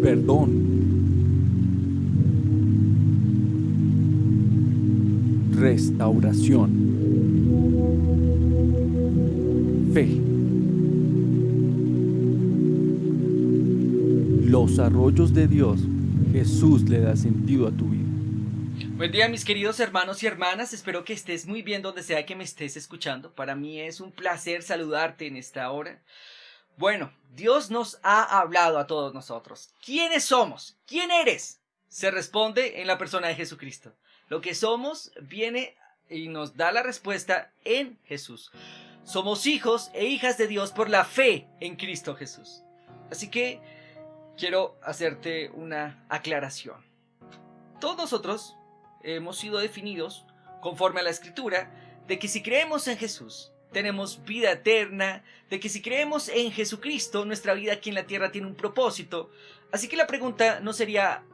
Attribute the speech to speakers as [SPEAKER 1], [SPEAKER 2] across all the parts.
[SPEAKER 1] perdón, restauración, fe. Los arroyos de Dios, Jesús le da sentido a tu vida.
[SPEAKER 2] Buen día, mis queridos hermanos y hermanas, espero que estés muy bien donde sea que me estés escuchando. Para mí es un placer saludarte en esta hora. Bueno, Dios nos ha hablado a todos nosotros. ¿Quiénes somos? ¿Quién eres? Se responde en la persona de Jesucristo. Lo que somos viene y nos da la respuesta en Jesús. Somos hijos e hijas de Dios por la fe en Cristo Jesús. Así que quiero hacerte una aclaración. Todos nosotros hemos sido definidos, conforme a la Escritura, de que si creemos en Jesús, tenemos vida eterna, de que si creemos en Jesucristo, nuestra vida aquí en la tierra tiene un propósito. Así que la pregunta no sería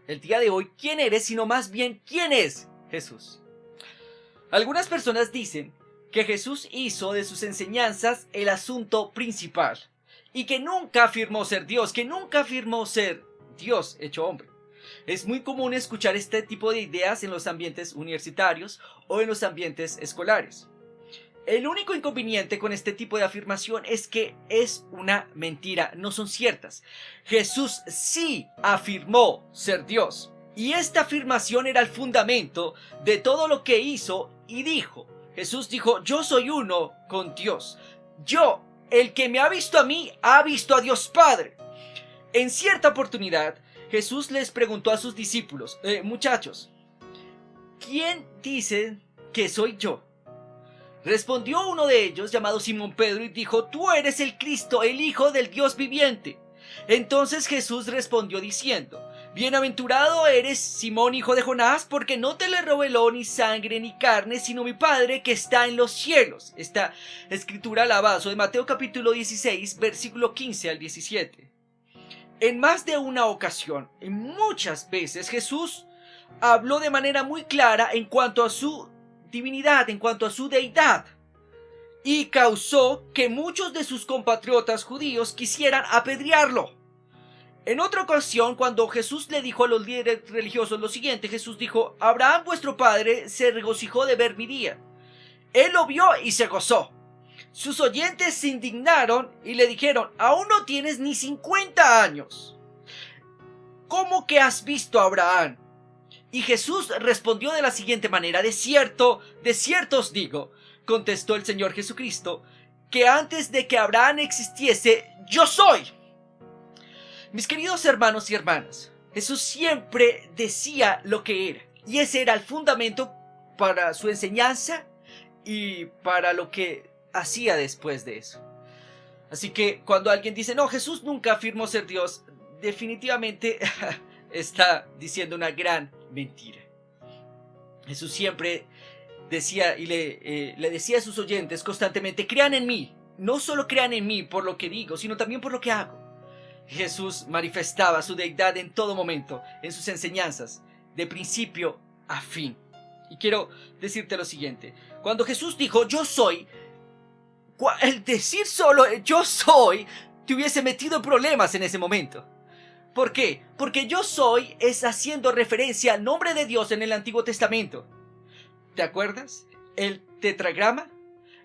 [SPEAKER 2] el día de hoy, ¿quién eres?, sino más bien, ¿quién es Jesús? Algunas personas dicen que Jesús hizo de sus enseñanzas el asunto principal y que nunca afirmó ser Dios, que nunca afirmó ser Dios hecho hombre. Es muy común escuchar este tipo de ideas en los ambientes universitarios o en los ambientes escolares. El único inconveniente con este tipo de afirmación es que es una mentira, no son ciertas. Jesús sí afirmó ser Dios, y esta afirmación era el fundamento de todo lo que hizo y dijo. Jesús dijo: yo soy uno con Dios. Yo, el que me ha visto a mí, ha visto a Dios Padre. En cierta oportunidad, Jesús les preguntó a sus discípulos: muchachos, ¿quién dicen que soy yo? Respondió uno de ellos, llamado Simón Pedro, y dijo: tú eres el Cristo, el Hijo del Dios viviente. Entonces Jesús respondió diciendo: bienaventurado eres, Simón, hijo de Jonás, porque no te le reveló ni sangre ni carne, sino mi Padre que está en los cielos. Esta escritura la baso de Mateo capítulo 16, versículo 15 al 17. En más de una ocasión, en muchas veces, Jesús habló de manera muy clara en cuanto a su divinidad, en cuanto a su deidad, y causó que muchos de sus compatriotas judíos quisieran apedrearlo. En otra ocasión, cuando Jesús le dijo a los líderes religiosos lo siguiente, Jesús dijo: Abraham vuestro padre se regocijó de ver mi día. Él lo vio y se gozó. Sus oyentes se indignaron y le dijeron: aún no tienes ni 50 años. ¿Cómo que has visto a Abraham? Y Jesús respondió de la siguiente manera: de cierto os digo, contestó el Señor Jesucristo, que antes de que Abraham existiese, yo soy. Mis queridos hermanos y hermanas, Jesús siempre decía lo que era, y ese era el fundamento para su enseñanza y para lo que hacía después de eso. Así que cuando alguien dice: no, Jesús nunca afirmó ser Dios, definitivamente está diciendo una gran mentira. Jesús siempre decía y le decía a sus oyentes constantemente: crean en mí, no solo crean en mí por lo que digo, sino también por lo que hago. Jesús manifestaba su deidad en todo momento, en sus enseñanzas, de principio a fin. Y quiero decirte lo siguiente: cuando Jesús dijo yo soy, el decir solo yo soy te hubiese metido en problemas en ese momento. ¿Por qué? Porque yo soy es haciendo referencia al nombre de Dios en el Antiguo Testamento. ¿Te acuerdas? El tetragrama,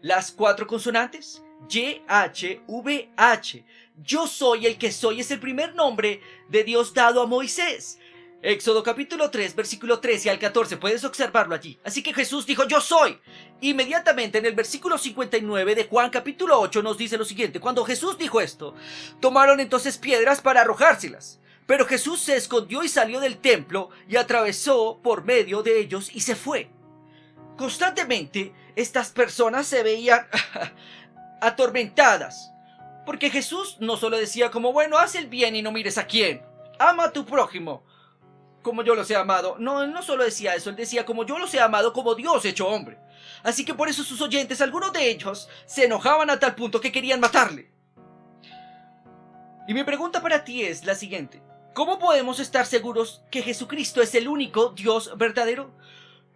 [SPEAKER 2] las 4 consonantes, YHVH. Yo soy el que soy es el primer nombre de Dios dado a Moisés. Éxodo capítulo 3, versículo 13 al 14, puedes observarlo allí. Así que Jesús dijo yo soy. Inmediatamente en el versículo 59 de Juan capítulo 8 nos dice lo siguiente: cuando Jesús dijo esto, tomaron entonces piedras para arrojárselas. Pero Jesús se escondió y salió del templo y atravesó por medio de ellos y se fue. Constantemente estas personas se veían atormentadas, porque Jesús no solo decía como: bueno, haz el bien y no mires a quién, ama a tu prójimo como yo los he amado. No, él no solo decía eso, él decía: como yo los he amado, como Dios hecho hombre. Así que por eso sus oyentes, algunos de ellos, se enojaban a tal punto que querían matarle. Y mi pregunta para ti es la siguiente: ¿cómo podemos estar seguros que Jesucristo es el único Dios verdadero?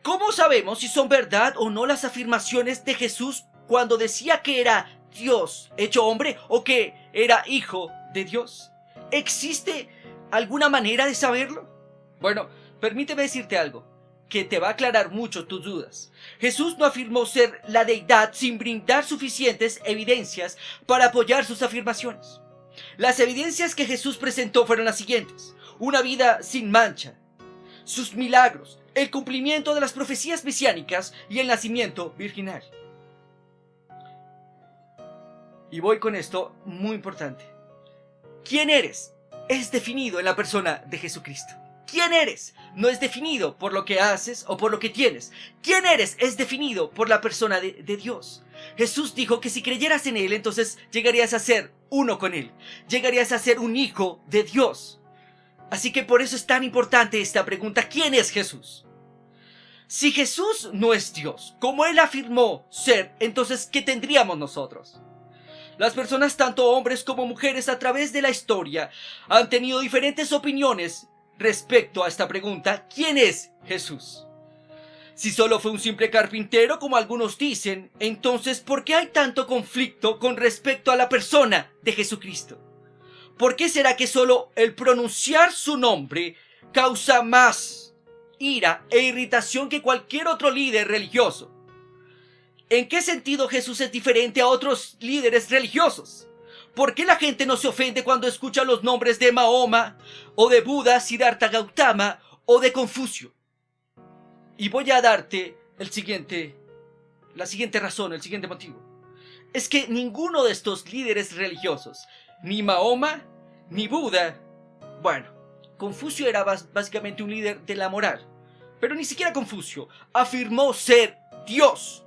[SPEAKER 2] ¿Cómo sabemos si son verdad o no las afirmaciones de Jesús cuando decía que era Dios hecho hombre o que era hijo de Dios? ¿Existe alguna manera de saberlo? Bueno, permíteme decirte algo que te va a aclarar mucho tus dudas. Jesús no afirmó ser la deidad sin brindar suficientes evidencias para apoyar sus afirmaciones. Las evidencias que Jesús presentó fueron las siguientes: una vida sin mancha, sus milagros, el cumplimiento de las profecías mesiánicas y el nacimiento virginal. Y voy con esto muy importante. ¿Quién eres? Es definido en la persona de Jesucristo. ¿Quién eres? No es definido por lo que haces o por lo que tienes. ¿Quién eres? Es definido por la persona de Dios. Jesús dijo que si creyeras en Él, entonces llegarías a ser uno con Él. Llegarías a ser un hijo de Dios. Así que por eso es tan importante esta pregunta: ¿quién es Jesús? Si Jesús no es Dios, como Él afirmó ser, entonces ¿qué tendríamos nosotros? Las personas, tanto hombres como mujeres, a través de la historia, han tenido diferentes opiniones respecto a esta pregunta: ¿quién es Jesús? Si solo fue un simple carpintero, como algunos dicen, entonces ¿por qué hay tanto conflicto con respecto a la persona de Jesucristo? ¿Por qué será que solo el pronunciar su nombre causa más ira e irritación que cualquier otro líder religioso? ¿En qué sentido Jesús es diferente a otros líderes religiosos? ¿Por qué la gente no se ofende cuando escucha los nombres de Mahoma, o de Buda, Siddhartha Gautama, o de Confucio? Y voy a darte la siguiente razón, el siguiente motivo. Es que ninguno de estos líderes religiosos, ni Mahoma, ni Buda, bueno, Confucio era básicamente un líder de la moral, pero ni siquiera Confucio afirmó ser Dios.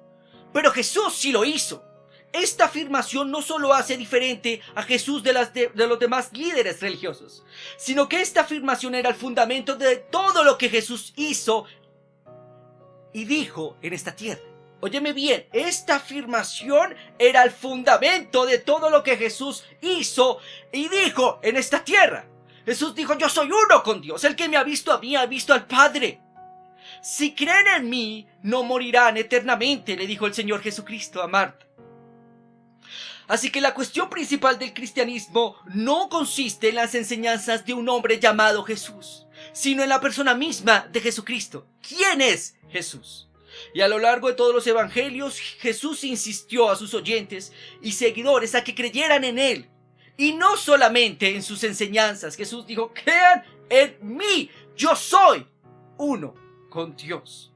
[SPEAKER 2] Pero Jesús sí lo hizo. Esta afirmación no solo hace diferente a Jesús de los demás líderes religiosos, sino que esta afirmación era el fundamento de todo lo que Jesús hizo y dijo en esta tierra. Óyeme bien, esta afirmación era el fundamento de todo lo que Jesús hizo y dijo en esta tierra. Jesús dijo: yo soy uno con Dios, el que me ha visto a mí ha visto al Padre. Si creen en mí, no morirán eternamente, le dijo el Señor Jesucristo a Marta. Así que la cuestión principal del cristianismo no consiste en las enseñanzas de un hombre llamado Jesús, sino en la persona misma de Jesucristo. ¿Quién es Jesús? Y a lo largo de todos los evangelios, Jesús insistió a sus oyentes y seguidores a que creyeran en Él. Y no solamente en sus enseñanzas. Jesús dijo: crean en mí, yo soy uno con Dios.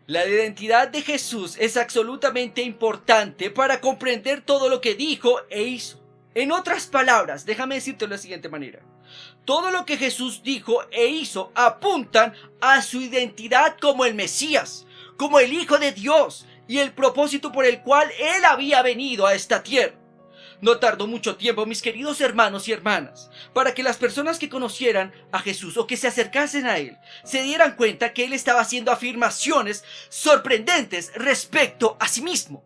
[SPEAKER 2] La identidad de Jesús es absolutamente importante para comprender todo lo que dijo e hizo. En otras palabras, déjame decirte de la siguiente manera: todo lo que Jesús dijo e hizo apuntan a su identidad como el Mesías, como el Hijo de Dios, y el propósito por el cual Él había venido a esta tierra. No tardó mucho tiempo, mis queridos hermanos y hermanas, para que las personas que conocieran a Jesús o que se acercasen a Él se dieran cuenta que Él estaba haciendo afirmaciones sorprendentes respecto a sí mismo.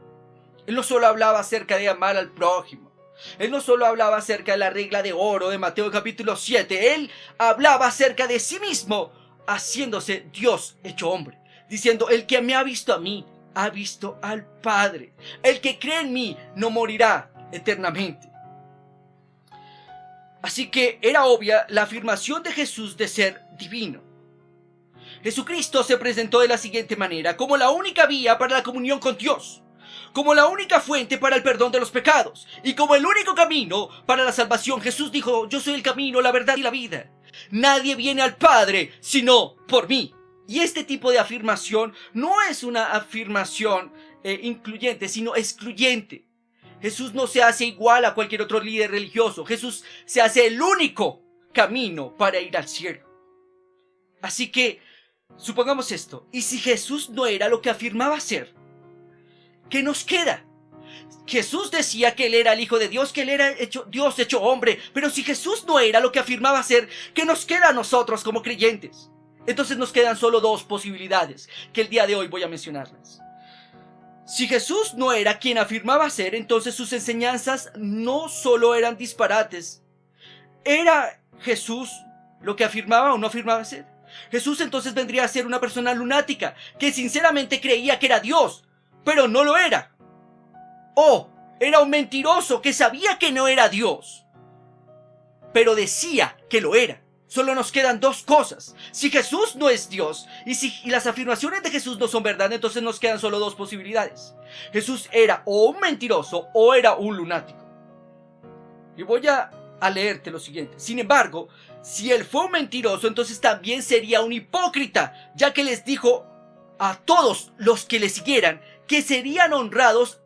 [SPEAKER 2] Él no solo hablaba acerca de amar al prójimo. Él no solo hablaba acerca de la regla de oro de Mateo capítulo 7. Él hablaba acerca de sí mismo, haciéndose Dios hecho hombre, diciendo: el que me ha visto a mí, ha visto al Padre. El que cree en mí no morirá eternamente. Así que era obvia la afirmación de Jesús de ser divino. Jesucristo se presentó de la siguiente manera: como la única vía para la comunión con Dios, como la única fuente para el perdón de los pecados, y como el único camino para la salvación. Jesús dijo: yo soy el camino, la verdad y la vida. Nadie viene al Padre sino por mí. Y este tipo de afirmación no es una afirmación incluyente, sino excluyente. Jesús no se hace igual a cualquier otro líder religioso. Jesús se hace el único camino para ir al cielo. Así que, supongamos esto: ¿y si Jesús no era lo que afirmaba ser? ¿Qué nos queda? Jesús decía que Él era el Hijo de Dios, que Él era Dios hecho hombre. Pero si Jesús no era lo que afirmaba ser, ¿qué nos queda a nosotros como creyentes? Entonces nos quedan solo dos posibilidades, que el día de hoy voy a mencionarlas. Si Jesús no era quien afirmaba ser, entonces sus enseñanzas no solo eran disparates. ¿Era Jesús lo que afirmaba o no afirmaba ser? Jesús entonces vendría a ser una persona lunática que sinceramente creía que era Dios, pero no lo era. O era un mentiroso que sabía que no era Dios, pero decía que lo era. Solo nos quedan dos cosas. Si Jesús no es Dios y las afirmaciones de Jesús no son verdad, entonces nos quedan solo dos posibilidades. Jesús era o un mentiroso o era un lunático. Y voy a leerte lo siguiente. Sin embargo, si él fue un mentiroso, entonces también sería un hipócrita, ya que les dijo a todos los que le siguieran que serían honrados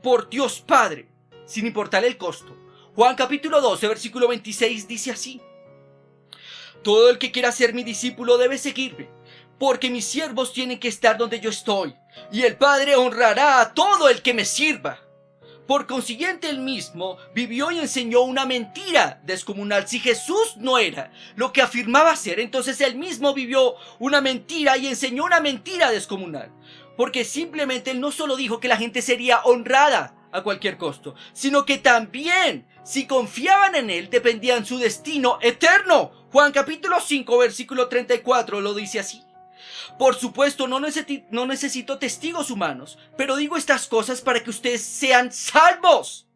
[SPEAKER 2] por Dios Padre, sin importar el costo. Juan capítulo 12, versículo 26 dice así: todo el que quiera ser mi discípulo debe seguirme, porque mis siervos tienen que estar donde yo estoy, y el Padre honrará a todo el que me sirva. Por consiguiente, él mismo vivió y enseñó una mentira descomunal. Si Jesús no era lo que afirmaba ser, entonces él mismo vivió una mentira y enseñó una mentira descomunal. Porque simplemente él no solo dijo que la gente sería honrada a cualquier costo, sino que también, si confiaban en él, dependían su destino eterno. Juan capítulo 5, versículo 34 lo dice así: por supuesto, no necesito testigos humanos, pero digo estas cosas para que ustedes sean salvos.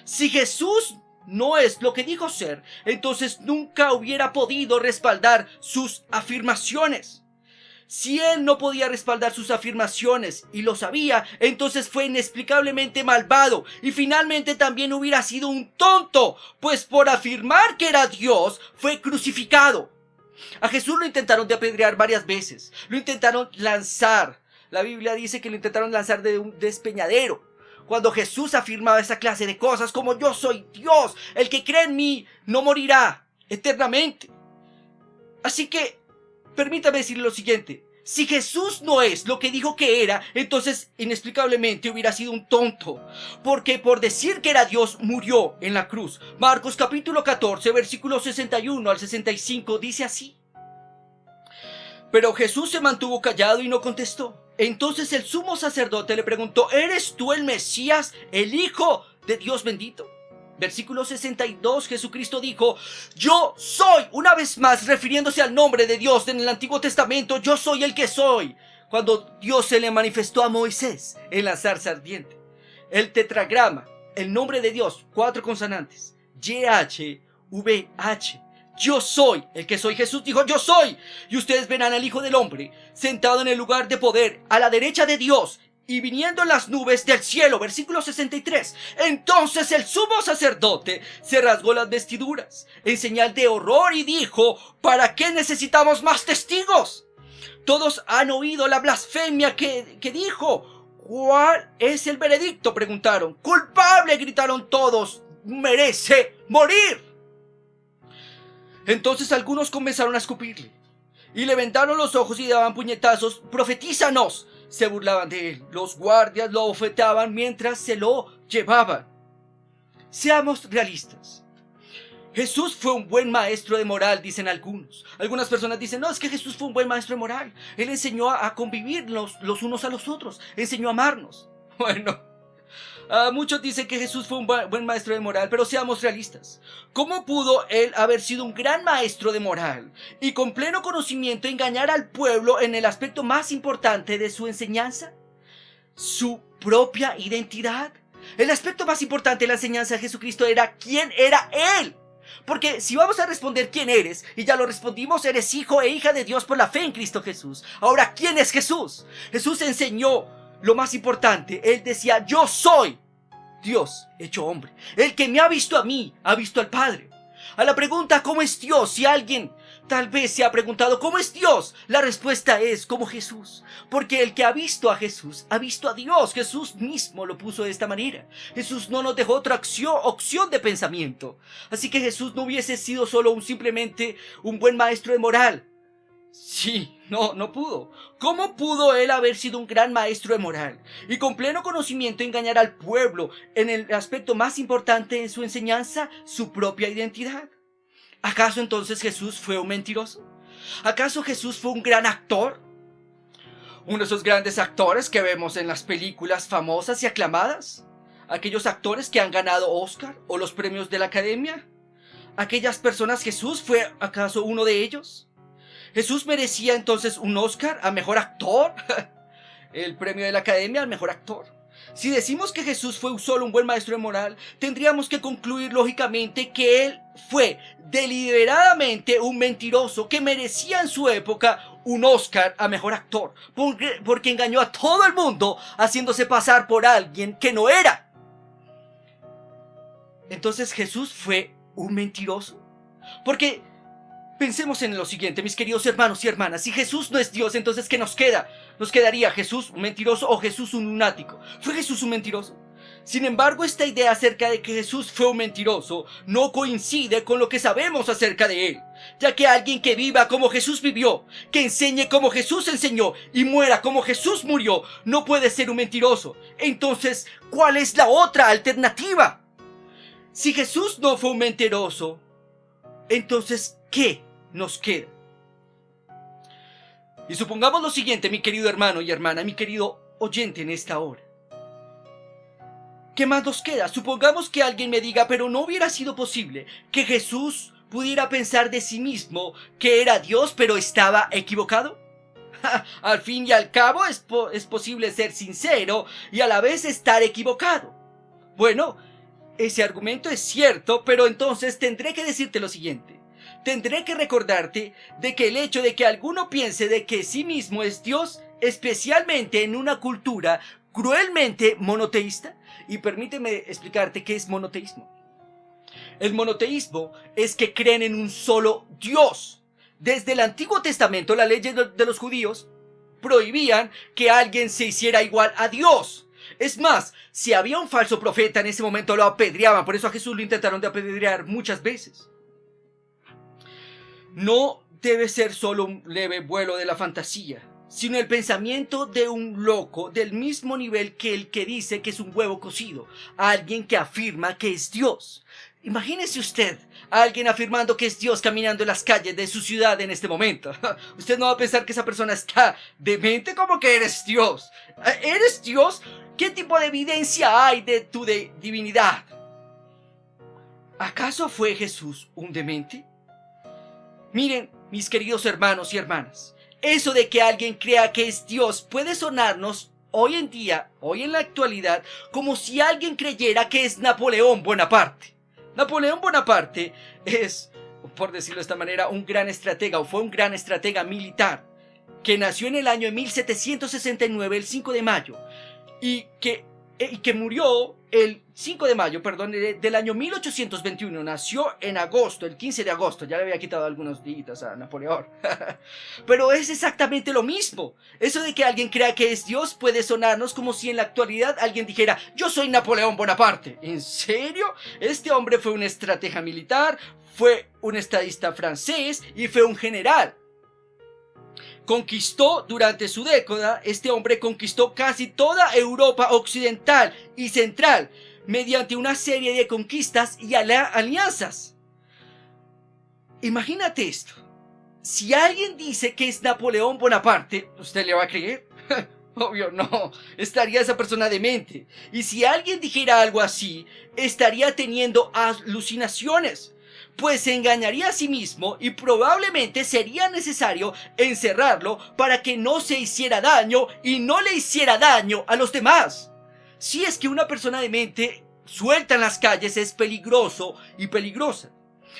[SPEAKER 2] Si Jesús no es lo que dijo ser, entonces nunca hubiera podido respaldar sus afirmaciones. Si él no podía respaldar sus afirmaciones y lo sabía, entonces fue inexplicablemente malvado y finalmente también hubiera sido un tonto, pues por afirmar que era Dios fue crucificado. A Jesús lo intentaron de apedrear varias veces, lo intentaron lanzar. La Biblia dice que lo intentaron lanzar de un despeñadero. Cuando Jesús afirmaba esa clase de cosas como yo soy Dios, el que cree en mí no morirá eternamente. Así que, permítame decir lo siguiente: si Jesús no es lo que dijo que era, entonces inexplicablemente hubiera sido un tonto, porque por decir que era Dios murió en la cruz. Marcos capítulo 14, versículos 61 al 65 dice así: pero Jesús se mantuvo callado y no contestó. Entonces el sumo sacerdote le preguntó: ¿eres tú el Mesías, el Hijo de Dios bendito? Versículo 62, Jesucristo dijo: yo soy, una vez más refiriéndose al nombre de Dios en el Antiguo Testamento, yo soy el que soy. Cuando Dios se le manifestó a Moisés en la zarza ardiente, el tetragrama, el nombre de Dios, 4 consonantes, YHWH, yo soy el que soy. Jesús dijo: yo soy, y ustedes verán al Hijo del Hombre sentado en el lugar de poder a la derecha de Dios y viniendo en las nubes del cielo. Versículo 63. Entonces el sumo sacerdote se rasgó las vestiduras en señal de horror y dijo: ¿para qué necesitamos más testigos? Todos han oído la blasfemia que dijo. ¿Cuál es el veredicto?, preguntaron. Culpable, gritaron todos. Merece morir. Entonces algunos comenzaron a escupirle y le vendaron los ojos y daban puñetazos. Profetízanos, se burlaban de él. Los guardias lo bofetaban mientras se lo llevaban. Seamos realistas. Jesús fue un buen maestro de moral, dicen algunos. Algunas personas dicen: no, es que Jesús fue un buen maestro de moral. Él enseñó a convivir los unos a los otros. Enseñó a amarnos. Bueno, muchos dicen que Jesús fue un buen maestro de moral, pero seamos realistas. ¿Cómo pudo él haber sido un gran maestro de moral y con pleno conocimiento engañar al pueblo en el aspecto más importante de su enseñanza? Su propia identidad. El aspecto más importante de la enseñanza de Jesucristo era quién era él. Porque si vamos a responder quién eres, y ya lo respondimos, eres hijo e hija de Dios por la fe en Cristo Jesús. Ahora, ¿quién es Jesús? Jesús enseñó lo más importante. Él decía: yo soy Dios hecho hombre. El que me ha visto a mí, ha visto al Padre. A la pregunta ¿cómo es Dios?, si alguien tal vez se ha preguntado ¿cómo es Dios?, la respuesta es como Jesús. Porque el que ha visto a Jesús, ha visto a Dios. Jesús mismo lo puso de esta manera. Jesús no nos dejó otra opción de pensamiento. Así que Jesús no hubiese sido solo simplemente un buen maestro de moral. Sí, no pudo. ¿Cómo pudo él haber sido un gran maestro de moral y con pleno conocimiento engañar al pueblo en el aspecto más importante en su enseñanza, su propia identidad? ¿Acaso entonces Jesús fue un mentiroso? ¿Acaso Jesús fue un gran actor? Uno de esos grandes actores que vemos en las películas famosas y aclamadas. Aquellos actores que han ganado Oscar o los premios de la Academia. Aquellas personas, ¿Jesús fue acaso uno de ellos? ¿Jesús merecía entonces un Oscar a mejor actor? El premio de la Academia al mejor actor. Si decimos que Jesús fue solo un buen maestro de moral, tendríamos que concluir lógicamente que él fue deliberadamente un mentiroso que merecía en su época un Oscar a mejor actor, porque engañó a todo el mundo haciéndose pasar por alguien que no era. Entonces Jesús fue un mentiroso. Porque pensemos en lo siguiente, mis queridos hermanos y hermanas. Si Jesús no es Dios, entonces ¿qué nos queda? ¿Nos quedaría Jesús un mentiroso o Jesús un lunático? ¿Fue Jesús un mentiroso? Sin embargo, esta idea acerca de que Jesús fue un mentiroso no coincide con lo que sabemos acerca de él, ya que alguien que viva como Jesús vivió, que enseñe como Jesús enseñó y muera como Jesús murió, no puede ser un mentiroso. Entonces, ¿cuál es la otra alternativa? Si Jesús no fue un mentiroso, entonces, ¿qué nos queda? Y supongamos lo siguiente, mi querido hermano y hermana, mi querido oyente en esta hora. ¿Qué más nos queda? Supongamos que alguien me diga, pero no hubiera sido posible que Jesús pudiera pensar de sí mismo que era Dios, pero estaba equivocado. Al fin y al cabo es posible ser sincero y a la vez estar equivocado. Bueno, ese argumento es cierto, pero entonces tendré que decirte lo siguiente. Tendré que recordarte de que el hecho de que alguno piense de que sí mismo es Dios, especialmente en una cultura cruelmente monoteísta, y permíteme explicarte qué es monoteísmo. El monoteísmo es que creen en un solo Dios. Desde el Antiguo Testamento, las leyes de los judíos prohibían que alguien se hiciera igual a Dios. Es más, si había un falso profeta en ese momento lo apedreaban, por eso a Jesús lo intentaron de apedrear muchas veces. No debe ser solo un leve vuelo de la fantasía, sino el pensamiento de un loco del mismo nivel que el que dice que es un huevo cocido, alguien que afirma que es Dios. Imagínese usted a alguien afirmando que es Dios caminando en las calles de su ciudad en este momento. Usted no va a pensar que esa persona está demente. ¿Cómo que eres Dios? ¿Eres Dios? ¿Qué tipo de evidencia hay de tu divinidad? ¿Acaso fue Jesús un demente? Miren, mis queridos hermanos y hermanas, eso de que alguien crea que es Dios puede sonarnos hoy en día, hoy en la actualidad, como si alguien creyera que es Napoleón Bonaparte. Napoleón Bonaparte es, por decirlo de esta manera, un gran estratega, o fue un gran estratega militar, que nació en el año de 1769, el 5 de mayo, y que murió el 5 de mayo, del año 1821. Nació en agosto, el 15 de agosto. Ya le había quitado algunos días a Napoleón. Pero es exactamente lo mismo. Eso de que alguien crea que es Dios puede sonarnos como si en la actualidad alguien dijera: yo soy Napoleón Bonaparte. ¿En serio? Este hombre fue un estratega militar, fue un estadista francés y fue un general. Conquistó durante su década, este hombre conquistó casi toda Europa occidental y central mediante una serie de conquistas y alianzas. Imagínate esto. Si alguien dice que es Napoleón Bonaparte, ¿usted le va a creer? Obvio no, estaría esa persona demente. Y si alguien dijera algo así, estaría teniendo alucinaciones, pues se engañaría a sí mismo y probablemente sería necesario encerrarlo para que no se hiciera daño y no le hiciera daño a los demás. Si es que una persona demente suelta en las calles es peligroso y peligrosa.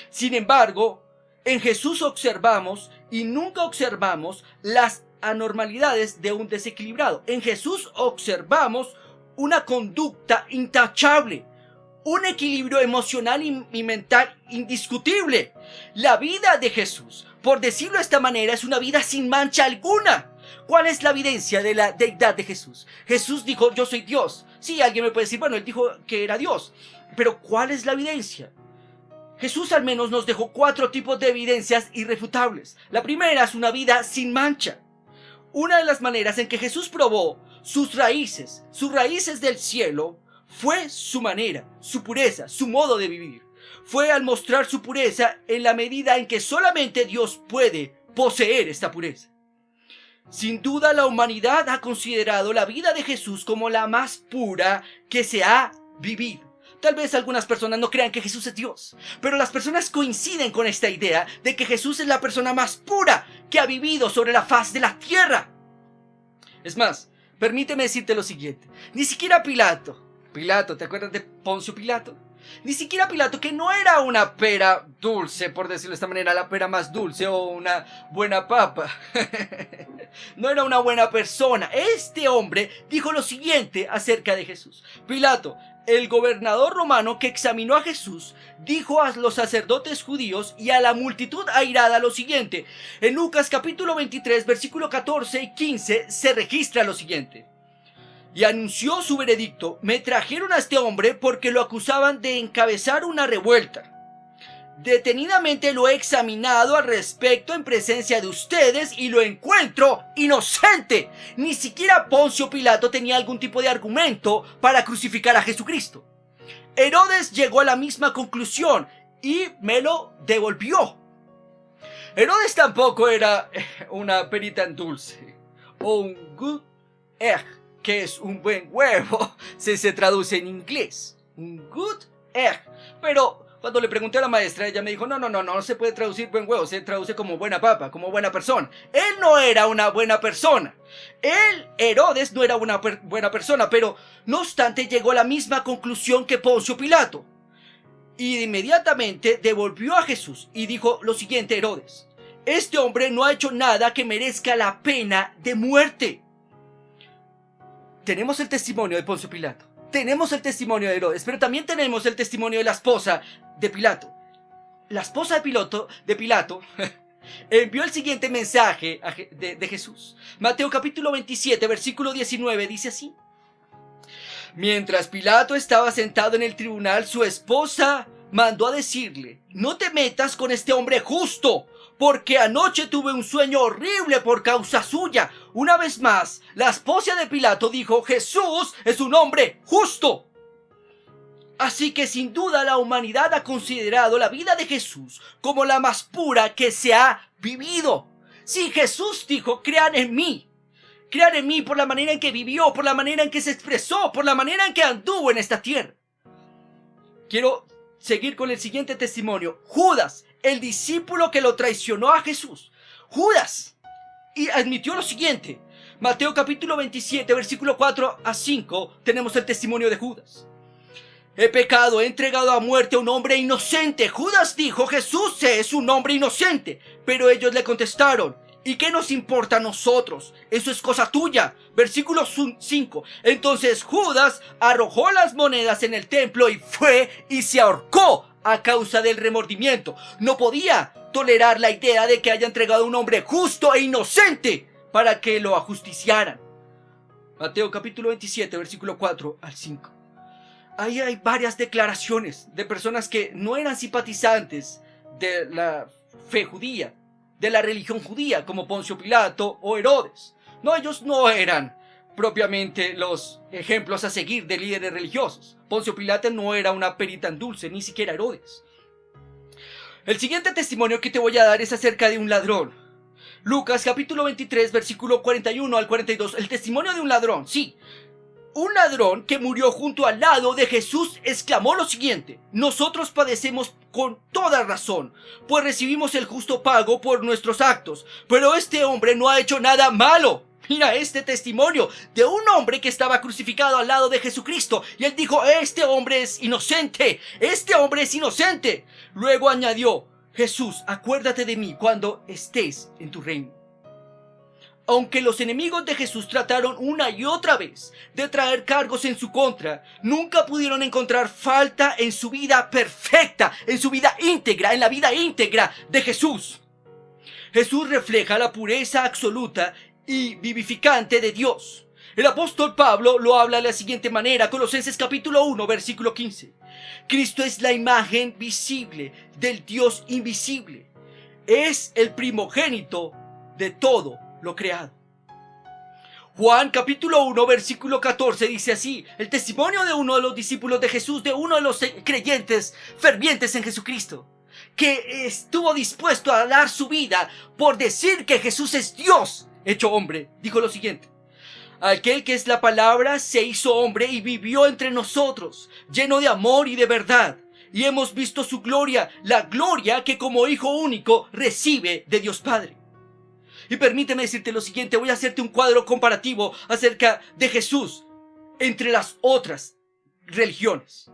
[SPEAKER 2] Sin embargo, en Jesús observamos y nunca observamos las anormalidades de un desequilibrado. En Jesús observamos una conducta intachable, un equilibrio emocional y mental indiscutible. La vida de Jesús, por decirlo de esta manera, es una vida sin mancha alguna. ¿Cuál es la evidencia de la deidad de Jesús? Jesús dijo: yo soy Dios. Sí, alguien me puede decir: bueno, él dijo que era Dios. Pero ¿cuál es la evidencia? Jesús al menos nos dejó 4 tipos de evidencias irrefutables. La primera es una vida sin mancha. Una de las maneras en que Jesús probó sus raíces del cielo, fue su manera, su pureza, su modo de vivir. Fue al mostrar su pureza en la medida en que solamente Dios puede poseer esta pureza. Sin duda, la humanidad ha considerado la vida de Jesús como la más pura que se ha vivido. Tal vez algunas personas no crean que Jesús es Dios, pero las personas coinciden con esta idea de que Jesús es la persona más pura que ha vivido sobre la faz de la tierra. Es más, Permíteme decirte lo siguiente. Ni siquiera Pilato, ¿te acuerdas de Poncio Pilato? Ni siquiera Pilato, que no era una pera dulce, por decirlo de esta manera, la pera más dulce o una buena papa. No era una buena persona. Este hombre dijo lo siguiente acerca de Jesús. Pilato, el gobernador romano que examinó a Jesús, dijo a los sacerdotes judíos y a la multitud airada lo siguiente. En Lucas capítulo 23, versículo 14 y 15 se registra lo siguiente. Y anunció su veredicto: me trajeron a este hombre porque lo acusaban de encabezar una revuelta. Detenidamente lo he examinado al respecto en presencia de ustedes y lo encuentro inocente. Ni siquiera Poncio Pilato tenía algún tipo de argumento para crucificar a Jesucristo. Herodes llegó a la misma conclusión y me lo devolvió. Herodes tampoco era una perita en dulce o un good egg, que es un buen huevo, se traduce en inglés, un good egg. Pero cuando le pregunté a la maestra, ella me dijo, no se puede traducir buen huevo, se traduce como buena papa, como buena persona. Él no era una buena persona. Herodes no era una buena persona, pero no obstante llegó a la misma conclusión que Poncio Pilato. Y inmediatamente devolvió a Jesús y dijo lo siguiente: Herodes, este hombre no ha hecho nada que merezca la pena de muerte. Tenemos el testimonio de Poncio Pilato, tenemos el testimonio de Herodes, pero también tenemos el testimonio de la esposa de Pilato. La esposa de Pilato envió el siguiente mensaje de Jesús. Mateo capítulo 27, versículo 19 dice así: mientras Pilato estaba sentado en el tribunal, su esposa mandó a decirle: no te metas con este hombre justo, porque anoche tuve un sueño horrible por causa suya. Una vez más, la esposa de Pilato dijo: Jesús es un hombre justo. Así que sin duda la humanidad ha considerado la vida de Jesús como la más pura que se ha vivido. Sí, Jesús dijo: crean en mí por la manera en que vivió, por la manera en que se expresó, por la manera en que anduvo en esta tierra. Quiero seguir con el siguiente testimonio. Judas, el discípulo que lo traicionó a Jesús. Judas, y admitió lo siguiente. Mateo capítulo 27, versículo 4 a 5, tenemos el testimonio de Judas. He pecado, he entregado a muerte a un hombre inocente. Judas dijo: Jesús es un hombre inocente. Pero ellos le contestaron: ¿y qué nos importa a nosotros? Eso es cosa tuya. Versículo 5. Entonces Judas arrojó las monedas en el templo y fue y se ahorcó a causa del remordimiento. No podía tolerar la idea de que haya entregado a un hombre justo e inocente para que lo ajusticiaran. Mateo capítulo 27, versículo 4 al 5. Ahí hay varias declaraciones de personas que no eran simpatizantes de la fe judía, de la religión judía, como Poncio Pilato o Herodes. No, ellos no eran propiamente los ejemplos a seguir de líderes religiosos. Poncio Pilato no era una perita en dulce, ni siquiera Herodes. El siguiente testimonio que te voy a dar es acerca de un ladrón. Lucas capítulo 23, versículo 41 al 42. El testimonio de un ladrón, sí. Un ladrón que murió junto al lado de Jesús exclamó lo siguiente: nosotros padecemos con toda razón, pues recibimos el justo pago por nuestros actos, pero este hombre no ha hecho nada malo. Mira este testimonio de un hombre que estaba crucificado al lado de Jesucristo, y él dijo: este hombre es inocente, este hombre es inocente. Luego añadió: Jesús, acuérdate de mí cuando estés en tu reino. Aunque los enemigos de Jesús trataron una y otra vez de traer cargos en su contra, nunca pudieron encontrar falta en su vida perfecta, en su vida íntegra, en la vida íntegra de Jesús. Jesús refleja la pureza absoluta y vivificante de Dios. El apóstol Pablo lo habla de la siguiente manera, Colosenses capítulo 1, versículo 15. Cristo es la imagen visible del Dios invisible. Es el primogénito de todo lo creado. Juan capítulo 1 versículo 14 dice así, el testimonio de uno de los discípulos de Jesús, de uno de los creyentes fervientes en Jesucristo, que estuvo dispuesto a dar su vida por decir que Jesús es Dios hecho hombre. Dijo lo siguiente: aquel que es la palabra se hizo hombre y vivió entre nosotros, lleno de amor y de verdad, y hemos visto su gloria, la gloria que como Hijo único recibe de Dios Padre. Y permíteme decirte lo siguiente, voy a hacerte un cuadro comparativo acerca de Jesús entre las otras religiones.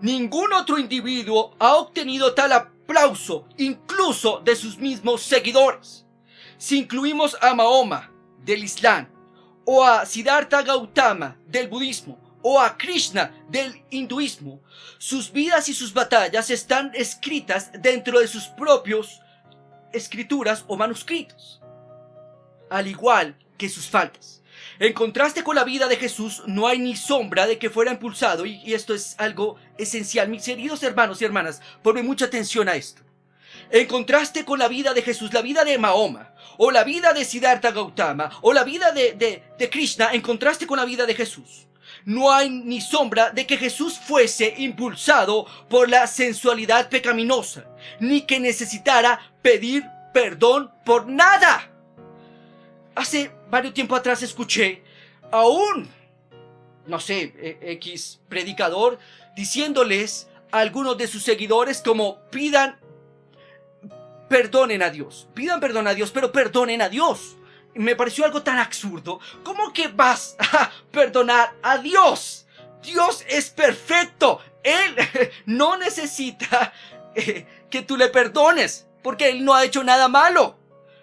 [SPEAKER 2] Ningún otro individuo ha obtenido tal aplauso, incluso de sus mismos seguidores. Si incluimos a Mahoma del Islam, o a Siddhartha Gautama del budismo, o a Krishna del hinduismo, sus vidas y sus batallas están escritas dentro de sus propios escrituras o manuscritos, al igual que sus faltas. En contraste con la vida de Jesús, no hay ni sombra de que fuera impulsado, y esto es algo esencial. Mis queridos hermanos y hermanas, ponme mucha atención a esto. En contraste con la vida de Jesús, la vida de Mahoma, o la vida de Siddhartha Gautama, o la vida de Krishna, en contraste con la vida de Jesús, no hay ni sombra de que Jesús fuese impulsado por la sensualidad pecaminosa, ni que necesitara pedir perdón por nada. Hace varios tiempo atrás escuché a un, X predicador diciéndoles a algunos de sus seguidores como pidan perdón a Dios, pero perdonen a Dios. Me pareció algo tan absurdo. ¿Cómo que vas a perdonar a Dios? Dios es perfecto. Él no necesita que tú le perdones, porque Él no ha hecho nada malo.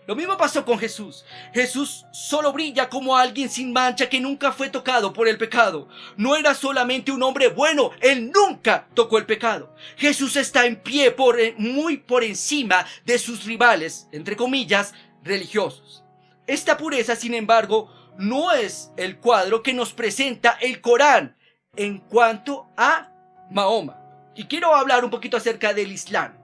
[SPEAKER 2] Lo mismo pasó con Jesús. Jesús solo brilla como alguien sin mancha que nunca fue tocado por el pecado. No era solamente un hombre bueno, Él nunca tocó el pecado. Jesús está en pie muy por encima de sus rivales, entre comillas, religiosos. Esta pureza, sin embargo, no es el cuadro que nos presenta el Corán en cuanto a Mahoma. Y quiero hablar un poquito acerca del Islam.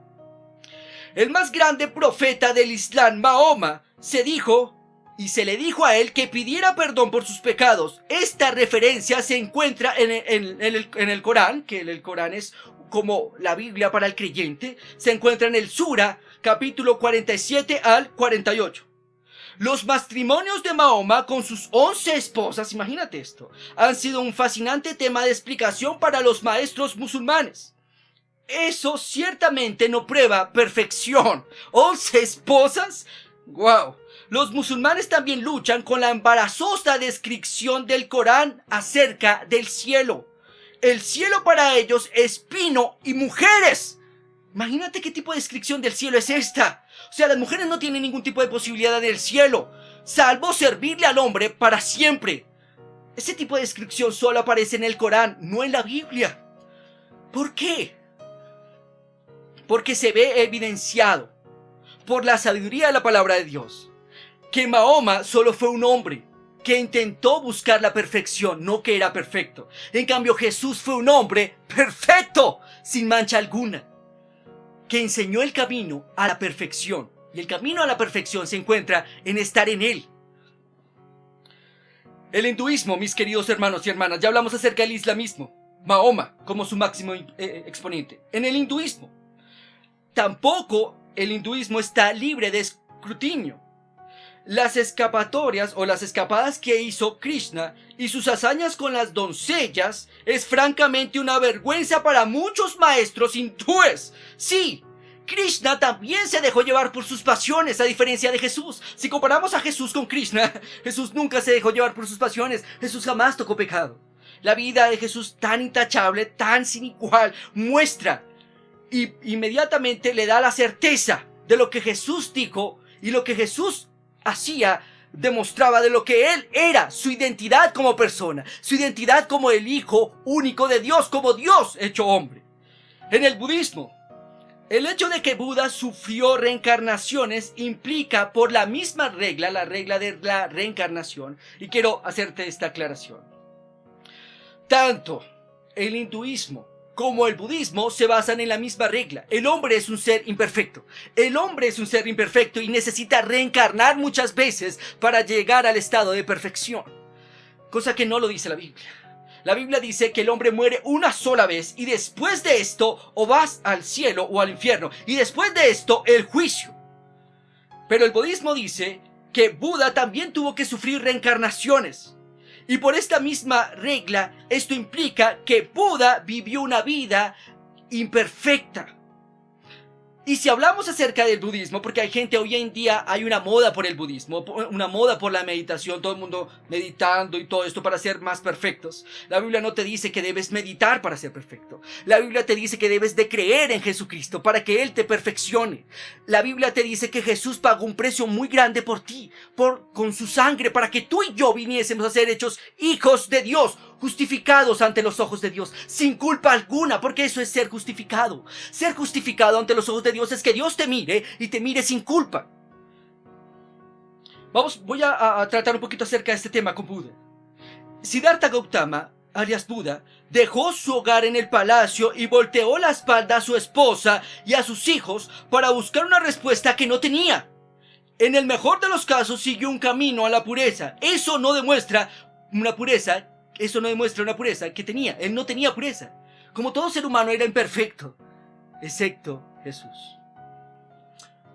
[SPEAKER 2] El más grande profeta del Islam, Mahoma, se le dijo a él que pidiera perdón por sus pecados. Esta referencia se encuentra en el Corán, que el Corán es como la Biblia para el creyente. Se encuentra en el Sura, capítulo 47 al 48. Los matrimonios de Mahoma con sus 11 esposas, imagínate esto, han sido un fascinante tema de explicación para los maestros musulmanes. Eso ciertamente no prueba perfección. 11 esposas. ¡Wow! Los musulmanes también luchan con la embarazosa descripción del Corán acerca del cielo. El cielo para ellos es pino y mujeres. Imagínate qué tipo de descripción del cielo es esta. O sea, las mujeres no tienen ningún tipo de posibilidad del cielo, salvo servirle al hombre para siempre. Ese tipo de descripción solo aparece en el Corán, no en la Biblia. ¿Por qué? Porque se ve evidenciado por la sabiduría de la palabra de Dios que Mahoma solo fue un hombre que intentó buscar la perfección, no que era perfecto. En cambio, Jesús fue un hombre perfecto, sin mancha alguna, que enseñó el camino a la perfección. Y el camino a la perfección se encuentra en estar en Él. El hinduismo, mis queridos hermanos y hermanas, ya hablamos acerca del islamismo. Mahoma como su máximo exponente. En el hinduismo, tampoco el hinduismo está libre de escrutinio. Las escapatorias o las escapadas que hizo Krishna y sus hazañas con las doncellas es francamente una vergüenza para muchos maestros hindúes. Sí, Krishna también se dejó llevar por sus pasiones, a diferencia de Jesús. Si comparamos a Jesús con Krishna, Jesús nunca se dejó llevar por sus pasiones. Jesús jamás tocó pecado. La vida de Jesús, tan intachable, tan sin igual, muestra y inmediatamente le da la certeza de lo que Jesús dijo, y lo que Jesús hacía demostraba de lo que Él era, su identidad como persona, su identidad como el Hijo único de Dios, como Dios hecho hombre. En el budismo, el hecho de que Buda sufrió reencarnaciones implica por la misma regla, la regla de la reencarnación, y quiero hacerte esta aclaración. Tanto el hinduismo como el budismo se basan en la misma regla. El hombre es un ser imperfecto. El hombre es un ser imperfecto y necesita reencarnar muchas veces para llegar al estado de perfección. Cosa que no lo dice la Biblia. La Biblia dice que el hombre muere una sola vez y después de esto o vas al cielo o al infierno, y después de esto el juicio. Pero el budismo dice que Buda también tuvo que sufrir reencarnaciones. Y por esta misma regla, esto implica que Buda vivió una vida imperfecta. Y si hablamos acerca del budismo, porque hay gente hoy en día, hay una moda por el budismo, una moda por la meditación, todo el mundo meditando y todo esto para ser más perfectos. La Biblia no te dice que debes meditar para ser perfecto. La Biblia te dice que debes de creer en Jesucristo para que Él te perfeccione. La Biblia te dice que Jesús pagó un precio muy grande por ti, con su sangre, para que tú y yo viniésemos a ser hechos hijos de Dios, justificados ante los ojos de Dios, sin culpa alguna, porque eso es ser justificado. Ser justificado ante los ojos de Dios es que Dios te mire y te mire sin culpa. Voy a tratar un poquito acerca de este tema con Buda. Siddhartha Gautama, alias Buda, dejó su hogar en el palacio y volteó la espalda a su esposa y a sus hijos para buscar una respuesta que no tenía. En el mejor de los casos siguió un camino a la pureza. Eso no demuestra una pureza que tenía. Él no tenía pureza. Como todo ser humano era imperfecto, excepto Jesús.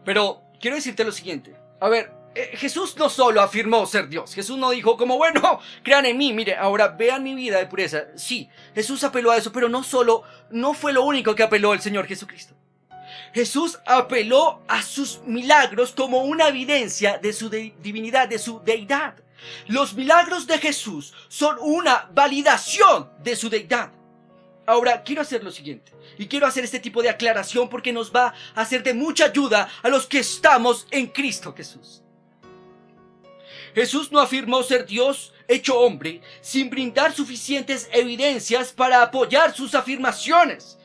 [SPEAKER 2] Pero quiero decirte lo siguiente. A ver, Jesús no solo afirmó ser Dios. Jesús no dijo como, bueno, crean en mí, mire, ahora vean mi vida de pureza. Sí, Jesús apeló a eso, pero no fue lo único que apeló el Señor Jesucristo. Jesús apeló a sus milagros como una evidencia de su divinidad, de su deidad. Los milagros de Jesús son una validación de su deidad. Ahora, quiero hacer lo siguiente, y quiero hacer este tipo de aclaración porque nos va a ser de mucha ayuda a los que estamos en Cristo Jesús. Jesús no afirmó ser Dios hecho hombre sin brindar suficientes evidencias para apoyar sus afirmaciones.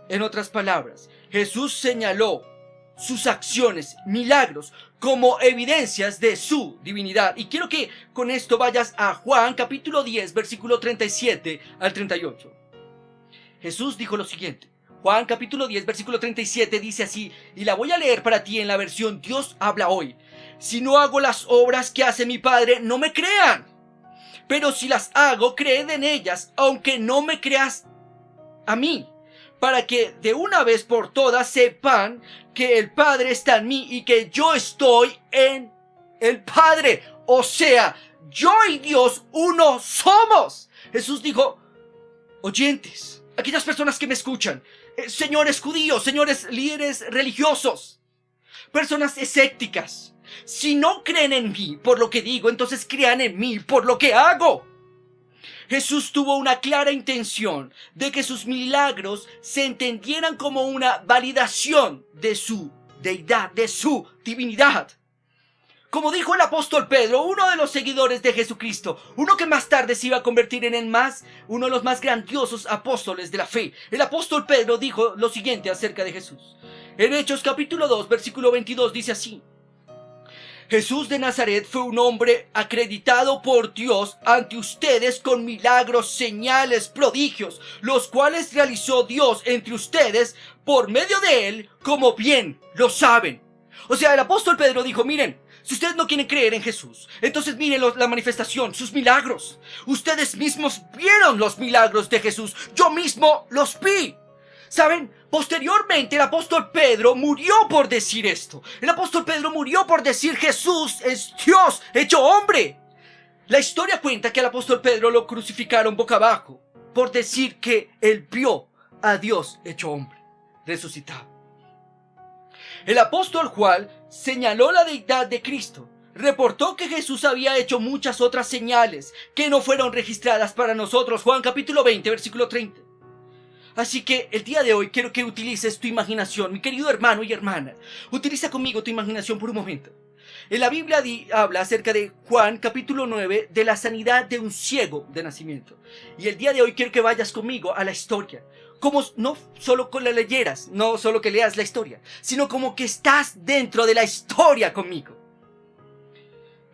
[SPEAKER 2] En otras palabras, Jesús señaló sus acciones, milagros, como evidencias de su divinidad. Y quiero que con esto vayas a Juan capítulo 10, versículo 37 al 38. Jesús dijo lo siguiente. Juan capítulo 10, versículo 37 dice así, y la voy a leer para ti en la versión Dios habla hoy. Si no hago las obras que hace mi Padre, no me crean. Pero si las hago, creed en ellas, aunque no me creas a mí, para que de una vez por todas sepan que el Padre está en mí y que yo estoy en el Padre. O sea, yo y Dios uno somos. Jesús dijo, oyentes, aquellas personas que me escuchan, señores judíos, señores líderes religiosos, personas escépticas, si no creen en mí por lo que digo, entonces crean en mí por lo que hago. Jesús tuvo una clara intención de que sus milagros se entendieran como una validación de su deidad, de su divinidad. Como dijo el apóstol Pedro, uno de los seguidores de Jesucristo, uno que más tarde se iba a convertir en uno de los más grandiosos apóstoles de la fe. El apóstol Pedro dijo lo siguiente acerca de Jesús. En Hechos capítulo 2, versículo 22 dice así. Jesús de Nazaret fue un hombre acreditado por Dios ante ustedes con milagros, señales, prodigios, los cuales realizó Dios entre ustedes por medio de él, como bien lo saben. O sea, el apóstol Pedro dijo, miren, si ustedes no quieren creer en Jesús, entonces miren la manifestación, sus milagros. Ustedes mismos vieron los milagros de Jesús, yo mismo los vi. ¿Saben? Posteriormente el apóstol Pedro murió por decir esto. El apóstol Pedro murió por decir Jesús es Dios hecho hombre. La historia cuenta que al apóstol Pedro lo crucificaron boca abajo por decir que él vio a Dios hecho hombre, resucitado. El apóstol Juan señaló la deidad de Cristo. Reportó que Jesús había hecho muchas otras señales que no fueron registradas para nosotros. Juan capítulo 20, versículo 30. Así que el día de hoy quiero que utilices tu imaginación, mi querido hermano y hermana. Utiliza conmigo tu imaginación por un momento. En la Biblia habla acerca de Juan capítulo 9 de la sanidad de un ciego de nacimiento. Y el día de hoy quiero que vayas conmigo a la historia. Como no solo con la leyeras, no solo que leas la historia, sino como que estás dentro de la historia conmigo.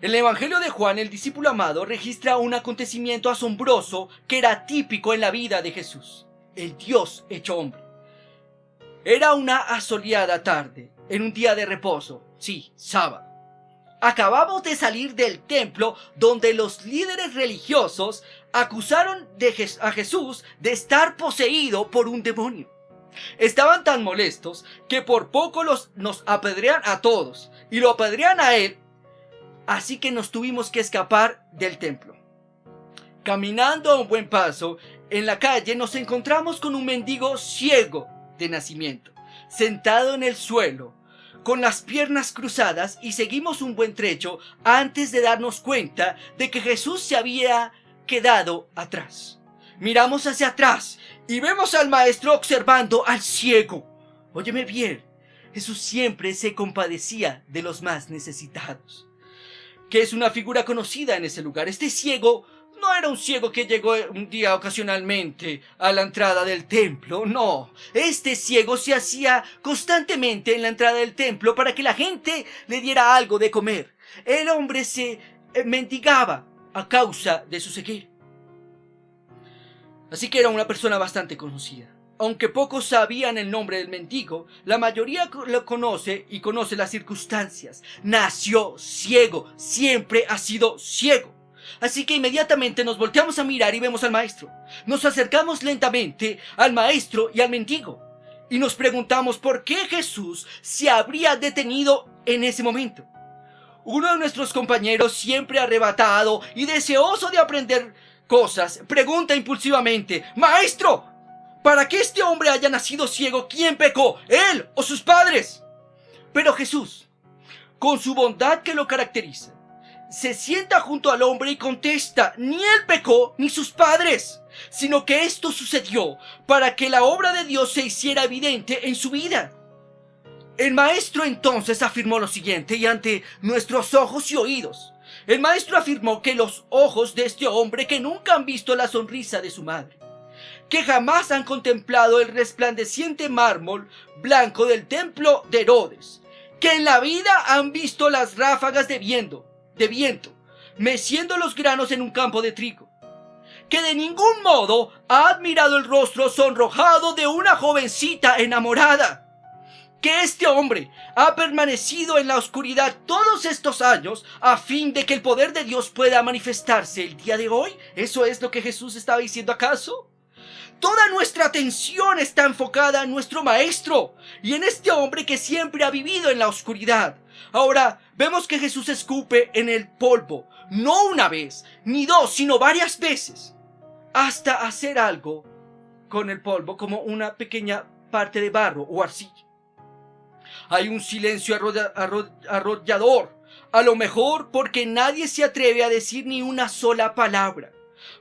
[SPEAKER 2] En el Evangelio de Juan, el discípulo amado registra un acontecimiento asombroso que era típico en la vida de Jesús. El Dios hecho hombre. Era una asoleada tarde, en un día de reposo, sí, sábado. Acabamos de salir del templo donde los líderes religiosos acusaron a Jesús de estar poseído por un demonio. Estaban tan molestos que por poco nos apedrean a todos y lo apedrean a él, así que nos tuvimos que escapar del templo. Caminando a un buen paso, en la calle nos encontramos con un mendigo ciego de nacimiento. sentado en el suelo, con las piernas cruzadas, y seguimos un buen trecho antes de darnos cuenta de que Jesús se había quedado atrás. Miramos hacia atrás y vemos al maestro observando al ciego. Óyeme bien, Jesús siempre se compadecía de los más necesitados, que es una figura conocida en ese lugar. Este ciego no era un ciego que llegó un día ocasionalmente a la entrada del templo, no. Este ciego se hacía constantemente en la entrada del templo para que la gente le diera algo de comer. El hombre se mendigaba a causa de su ceguera. Así que era una persona bastante conocida. Aunque pocos sabían el nombre del mendigo, la mayoría lo conoce y conoce las circunstancias. Nació ciego, siempre ha sido ciego. Así que inmediatamente nos volteamos a mirar y vemos al maestro. Nos acercamos lentamente al maestro y al mendigo y nos preguntamos por qué Jesús se habría detenido en ese momento. Uno de nuestros compañeros, siempre arrebatado y deseoso de aprender cosas, pregunta impulsivamente: «Maestro, para que este hombre haya nacido ciego, ¿quién pecó, él o sus padres?». Pero Jesús, con su bondad que lo caracteriza, se sienta junto al hombre y contesta: ni él pecó ni sus padres, sino que esto sucedió para que la obra de Dios se hiciera evidente en su vida. El maestro entonces afirmó lo siguiente, y ante nuestros ojos y oídos, el maestro afirmó que los ojos de este hombre, que nunca han visto la sonrisa de su madre, que jamás han contemplado el resplandeciente mármol blanco del templo de Herodes, que en la vida han visto las ráfagas de viento, meciendo los granos en un campo de trigo, que de ningún modo ha admirado el rostro sonrojado de una jovencita enamorada, que este hombre ha permanecido en la oscuridad todos estos años a fin de que el poder de Dios pueda manifestarse el día de hoy. ¿Eso es lo que Jesús estaba diciendo acaso? Toda nuestra atención está enfocada en nuestro maestro y en este hombre que siempre ha vivido en la oscuridad. Ahora vemos que Jesús escupe en el polvo, no una vez, ni dos, sino varias veces, hasta hacer algo con el polvo, como una pequeña parte de barro o arcilla. Hay un silencio arrollador, a lo mejor porque nadie se atreve a decir ni una sola palabra,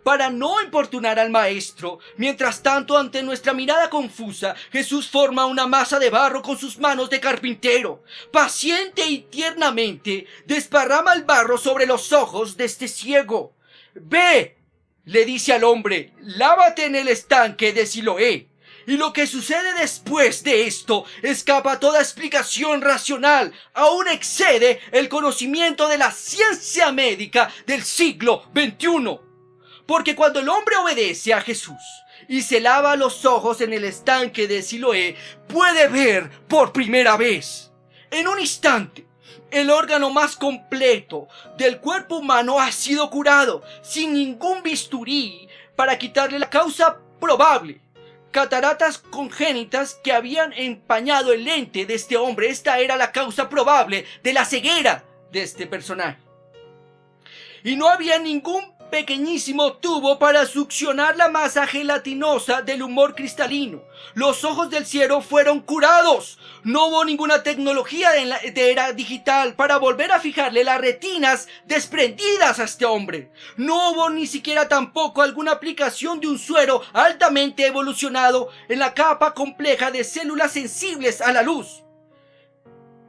[SPEAKER 2] para no importunar al maestro. Mientras tanto, ante nuestra mirada confusa, Jesús forma una masa de barro con sus manos de carpintero. Paciente y tiernamente desparrama el barro sobre los ojos de este ciego. «Ve», le dice al hombre, «lávate en el estanque de Siloé». Y lo que sucede después de esto escapa a toda explicación racional, aún excede el conocimiento de la ciencia médica del siglo XXI. Porque cuando el hombre obedece a Jesús y se lava los ojos en el estanque de Siloé, puede ver por primera vez. En un instante, el órgano más completo del cuerpo humano ha sido curado, sin ningún bisturí para quitarle la causa probable. Cataratas congénitas que habían empañado el lente de este hombre. Esta era la causa probable de la ceguera de este personaje. Y no había ningún pequeñísimo tubo para succionar la masa gelatinosa del humor cristalino. Los ojos del ciego fueron curados. No hubo ninguna tecnología de era digital para volver a fijarle las retinas desprendidas a este hombre. No hubo ni siquiera tampoco alguna aplicación de un suero altamente evolucionado en la capa compleja de células sensibles a la luz,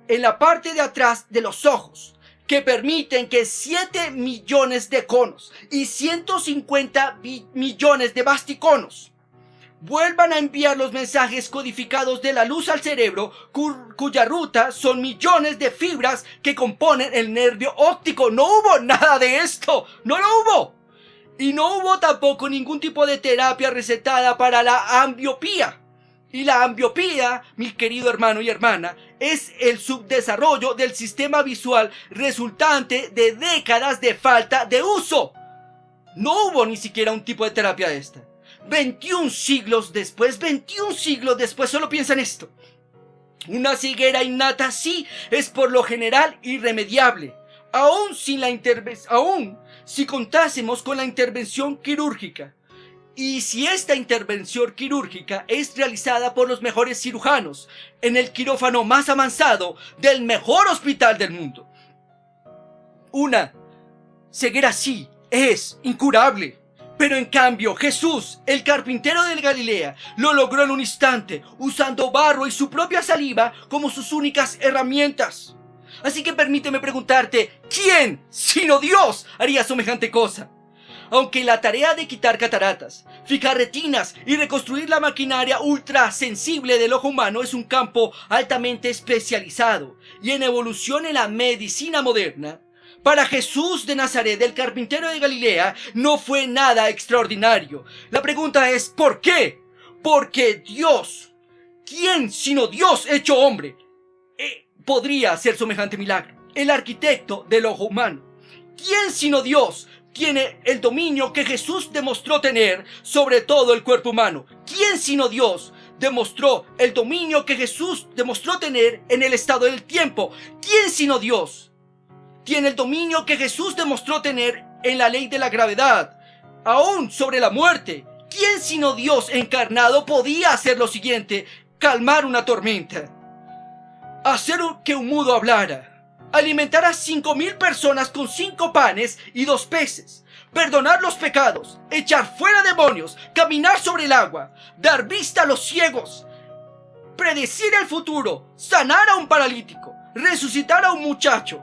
[SPEAKER 2] en la parte de atrás de los ojos, que permiten que 7 millones de conos y 150 millones de basticonos vuelvan a enviar los mensajes codificados de la luz al cerebro, cuya ruta son millones de fibras que componen el nervio óptico. No hubo nada de esto, no lo hubo. Y no hubo tampoco ningún tipo de terapia recetada para la ambliopía. Y la ambliopía, mi querido hermano y hermana, es el subdesarrollo del sistema visual resultante de décadas de falta de uso. No hubo ni siquiera un tipo de terapia de esta. 21 siglos después, solo piensa en esto. Una ceguera innata sí es por lo general irremediable, aún si contásemos con la intervención quirúrgica. Y si esta intervención quirúrgica es realizada por los mejores cirujanos, en el quirófano más avanzado del mejor hospital del mundo, una ceguera así es incurable. Pero en cambio, Jesús, el carpintero de Galilea, lo logró en un instante, usando barro y su propia saliva como sus únicas herramientas. Así que permíteme preguntarte, ¿quién, sino Dios, haría semejante cosa? Aunque la tarea de quitar cataratas, fijar retinas y reconstruir la maquinaria ultrasensible del ojo humano es un campo altamente especializado y en evolución en la medicina moderna, para Jesús de Nazaret, el carpintero de Galilea, no fue nada extraordinario. La pregunta es, ¿por qué? Porque Dios, ¿quién sino Dios hecho hombre, podría hacer semejante milagro? El arquitecto del ojo humano. ¿Quién sino Dios tiene el dominio que Jesús demostró tener sobre todo el cuerpo humano? ¿Quién sino Dios demostró el dominio que Jesús demostró tener en el estado del tiempo? ¿Quién sino Dios tiene el dominio que Jesús demostró tener en la ley de la gravedad, aún sobre la muerte? ¿Quién sino Dios encarnado podía hacer lo siguiente? Calmar una tormenta, hacer que un mudo hablara, alimentar a 5,000 personas con 5 panes y 2 peces, perdonar los pecados, echar fuera demonios, caminar sobre el agua, dar vista a los ciegos, predecir el futuro, sanar a un paralítico, resucitar a un muchacho,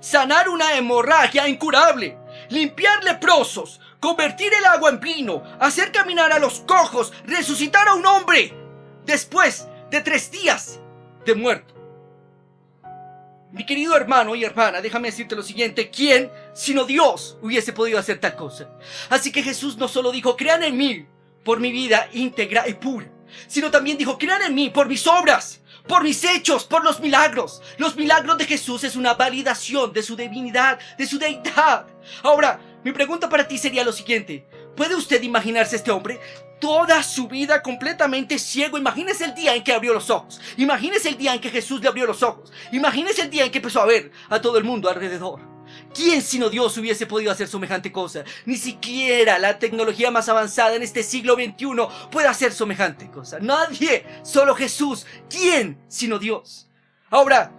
[SPEAKER 2] sanar una hemorragia incurable, limpiar leprosos, convertir el agua en vino, hacer caminar a los cojos, resucitar a un hombre después de 3 días de muerto. Mi querido hermano y hermana, déjame decirte lo siguiente: ¿quién sino Dios hubiese podido hacer tal cosa? Así que Jesús no solo dijo, crean en mí por mi vida íntegra y pura, sino también dijo, crean en mí por mis obras, por mis hechos, por los milagros. Los milagros de Jesús es una validación de su divinidad, de su deidad. Ahora, mi pregunta para ti sería lo siguiente: ¿puede usted imaginarse este hombre toda su vida completamente ciego? Imagínese el día en que abrió los ojos. Imagínese el día en que Jesús le abrió los ojos. Imagínese el día en que empezó a ver a todo el mundo alrededor. ¿Quién sino Dios hubiese podido hacer semejante cosa? Ni siquiera la tecnología más avanzada en este siglo XXI puede hacer semejante cosa. Nadie, solo Jesús. ¿Quién sino Dios? Ahora,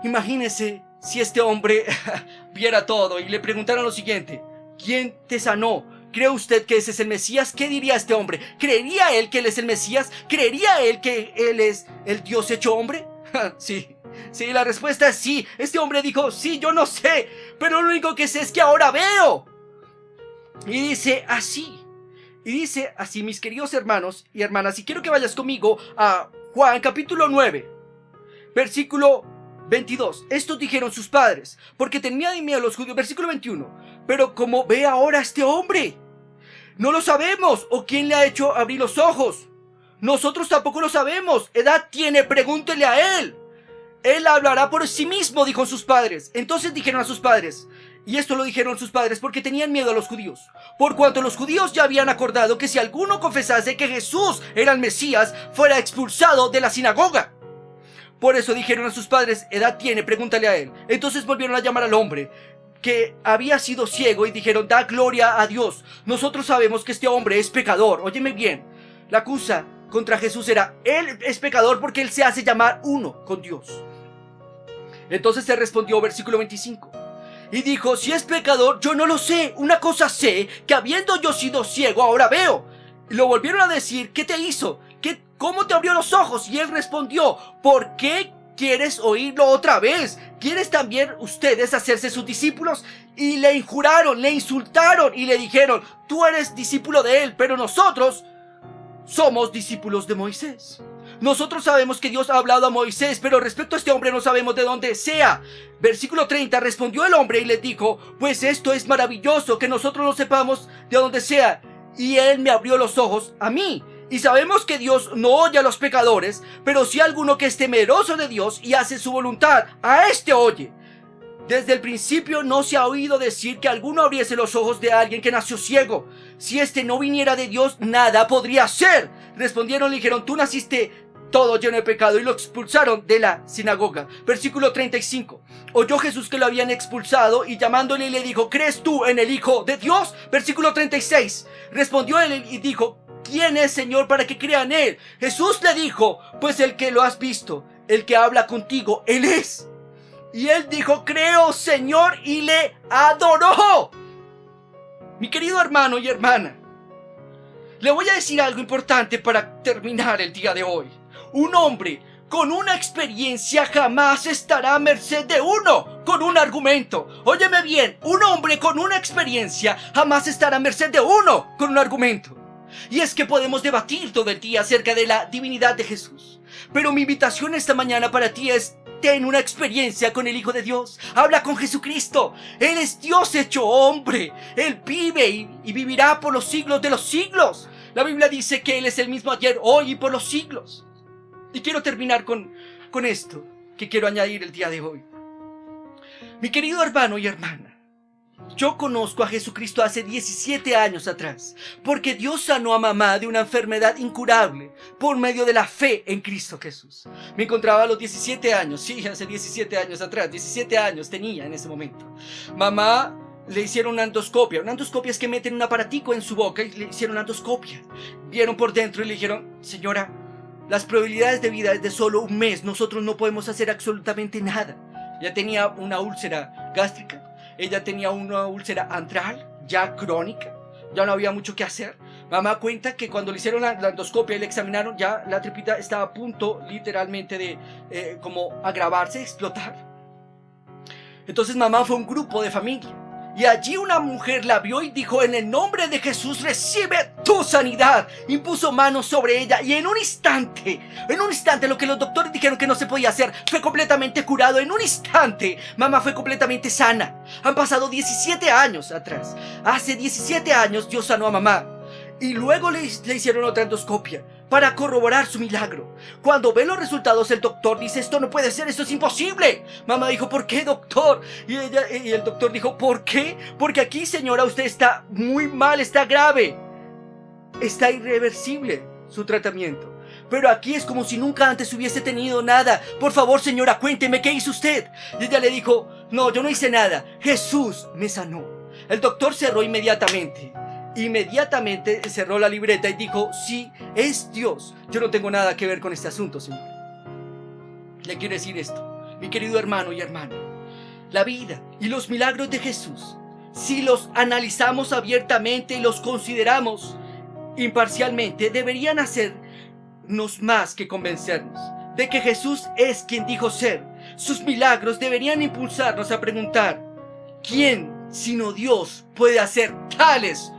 [SPEAKER 2] imagínese si este hombre viera todo y le preguntaran lo siguiente: ¿quién te sanó? ¿Cree usted que ese es el Mesías? ¿Qué diría este hombre? ¿Creería él que él es el Mesías? ¿Creería él que él es el Dios hecho hombre? Sí, la respuesta es sí. Este hombre dijo, sí, yo no sé, pero lo único que sé es que ahora veo. Y dice así, mis queridos hermanos y hermanas, y quiero que vayas conmigo a Juan capítulo 9, versículo 22. Estos dijeron sus padres, porque tenían miedo a los judíos. Versículo 21. Pero ¿cómo ve ahora este hombre? No lo sabemos, o quién le ha hecho abrir los ojos. Nosotros tampoco lo sabemos. ¿Edad tiene? Pregúntele a él. Él hablará por sí mismo, dijo sus padres. Entonces dijeron a sus padres, y esto lo dijeron sus padres porque tenían miedo a los judíos, por cuanto los judíos ya habían acordado que si alguno confesase que Jesús era el Mesías, fuera expulsado de la sinagoga. Por eso dijeron a sus padres, ¿edad tiene? Pregúntale a él. Entonces volvieron a llamar al hombre que había sido ciego y dijeron, da gloria a Dios. Nosotros sabemos que este hombre es pecador. Óyeme bien, la acusa contra Jesús era, él es pecador porque él se hace llamar uno con Dios. Entonces se respondió, versículo 25, y dijo, si es pecador, yo no lo sé. Una cosa sé, que habiendo yo sido ciego, ahora veo. Y lo volvieron a decir, ¿qué te hizo? ¿Cómo te abrió los ojos? Y él respondió, ¿por qué quieres oírlo otra vez? ¿Quieres también ustedes hacerse sus discípulos? Y le injuraron, le insultaron y le dijeron, tú eres discípulo de él, pero nosotros somos discípulos de Moisés. Nosotros sabemos que Dios ha hablado a Moisés, pero respecto a este hombre no sabemos de dónde sea. Versículo 30, respondió el hombre y le dijo, pues esto es maravilloso, que nosotros no sepamos de dónde sea. Y él me abrió los ojos a mí. Y sabemos que Dios no oye a los pecadores, pero si alguno que es temeroso de Dios y hace su voluntad, a este oye. Desde el principio no se ha oído decir que alguno abriese los ojos de alguien que nació ciego. Si este no viniera de Dios, nada podría ser. Respondieron y dijeron, tú naciste todo lleno de pecado, y lo expulsaron de la sinagoga. Versículo 35. oyó Jesús que lo habían expulsado y llamándole le dijo: ¿crees tú en el Hijo de Dios? Versículo 36. Respondió él y dijo: ¿quién es, Señor, para que crea en él? Jesús le dijo: pues el que lo has visto, el que habla contigo, él es. Y él dijo: creo, Señor, y le adoró. Mi querido hermano y hermana, le voy a decir algo importante para terminar el día de hoy. Un hombre con una experiencia jamás estará a merced de uno con un argumento. Óyeme bien, un hombre con una experiencia jamás estará a merced de uno con un argumento. Y es que podemos debatir todo el día acerca de la divinidad de Jesús, pero mi invitación esta mañana para ti es: ten una experiencia con el Hijo de Dios. Habla con Jesucristo. Él es Dios hecho hombre. Él vive y vivirá por los siglos de los siglos. La Biblia dice que Él es el mismo ayer, hoy y por los siglos. Y quiero terminar con esto que quiero añadir el día de hoy. Mi querido hermano y hermana, yo conozco a Jesucristo hace 17 años atrás, porque Dios sanó a mamá de una enfermedad incurable por medio de la fe en Cristo Jesús. Me encontraba a los 17 años, sí, hace 17 años atrás, 17 años tenía en ese momento. Mamá le hicieron una endoscopia. Una endoscopia es que meten un aparatico en su boca y le hicieron una endoscopia. Vieron por dentro y le dijeron: señora, las probabilidades de vida es de solo un mes, nosotros no podemos hacer absolutamente nada. Ella tenía una úlcera gástrica, ella tenía una úlcera antral, ya crónica, ya no había mucho que hacer. Mamá cuenta que cuando le hicieron la endoscopia y le examinaron, ya la tripita estaba a punto literalmente de como agravarse, explotar. Entonces mamá fue a un grupo de familia y allí una mujer la vio y dijo: en el nombre de Jesús recibe tu sanidad. Impuso manos sobre ella y en un instante lo que los doctores dijeron que no se podía hacer, fue completamente curado. En un instante mamá fue completamente sana. Han pasado 17 años atrás. Hace 17 años Dios sanó a mamá y luego le hicieron otra endoscopia para corroborar su milagro. Cuando ve los resultados, el doctor dice: esto no puede ser, esto es imposible. Mamá dijo: ¿por qué, doctor? Y el doctor dijo: ¿por qué? Porque aquí, señora, usted está muy mal, está grave, está irreversible su tratamiento. Pero aquí es como si nunca antes hubiese tenido nada. Por favor, señora, cuénteme, ¿qué hizo usted? Y ella le dijo: no, yo no hice nada, Jesús me sanó. El doctor cerró inmediatamente cerró la libreta y dijo: sí, es Dios, yo no tengo nada que ver con este asunto, señor. Le quiero decir esto, mi querido hermano y hermana: la vida y los milagros de Jesús, si los analizamos abiertamente y los consideramos imparcialmente, deberían hacernos más que convencernos de que Jesús es quien dijo ser. Sus milagros deberían impulsarnos a preguntar: ¿quién sino Dios puede hacer tales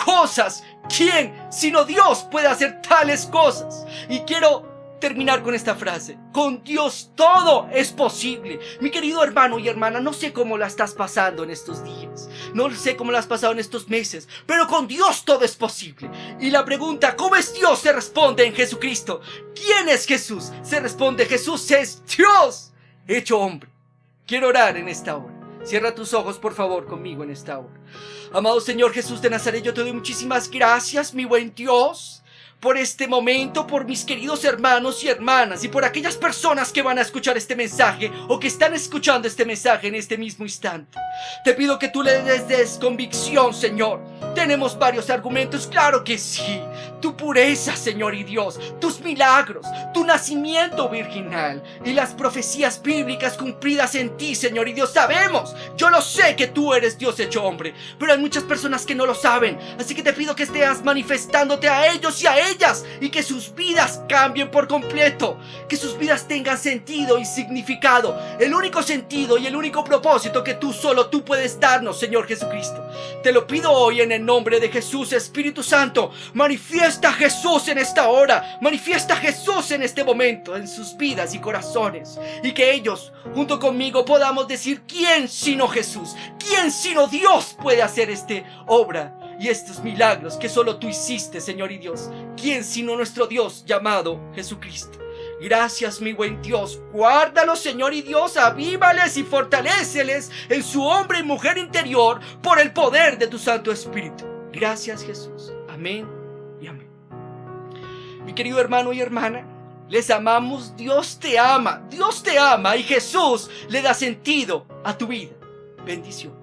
[SPEAKER 2] cosas? ¿Quién sino Dios puede hacer tales cosas? Y quiero terminar con esta frase: con Dios todo es posible. Mi querido hermano y hermana, no sé cómo la estás pasando en estos días, no sé cómo la has pasado en estos meses, pero con Dios todo es posible. Y la pregunta: ¿cómo es Dios?, se responde en Jesucristo. ¿Quién es Jesús? Se responde: Jesús es Dios hecho hombre. Quiero orar en esta hora. Cierra tus ojos, por favor, conmigo en esta hora. Amado Señor Jesús de Nazaret, yo te doy muchísimas gracias, mi buen Dios, por este momento, por mis queridos hermanos y hermanas y por aquellas personas que van a escuchar este mensaje o que están escuchando este mensaje en este mismo instante. Te pido que tú le des convicción, Señor. Tenemos varios argumentos, claro que sí. Tu pureza, Señor y Dios, tus milagros, tu nacimiento virginal y las profecías bíblicas cumplidas en ti, Señor y Dios. Sabemos, yo lo sé, que tú eres Dios hecho hombre, pero hay muchas personas que no lo saben. Así que te pido que estés manifestándote a ellos y a ellas y que sus vidas cambien por completo, que sus vidas tengan sentido y significado, el único sentido y el único propósito que solo tú puedes darnos, Señor Jesucristo. Te lo pido hoy en el nombre de Jesús. Espíritu Santo, manifiesta a Jesús en esta hora, manifiesta a Jesús en este momento en sus vidas y corazones, y que ellos junto conmigo podamos decir: ¿quién sino Jesús? ¿Quién sino Dios puede hacer esta obra y estos milagros que solo tú hiciste, Señor y Dios? ¿Quién sino nuestro Dios llamado Jesucristo? Gracias, mi buen Dios. Guárdalos, Señor y Dios, avívales y fortaléceles en su hombre y mujer interior por el poder de tu Santo Espíritu. Gracias, Jesús. Amén y amén. Mi querido hermano y hermana, Les amamos, Dios te ama y Jesús le da sentido a tu vida. Bendiciones.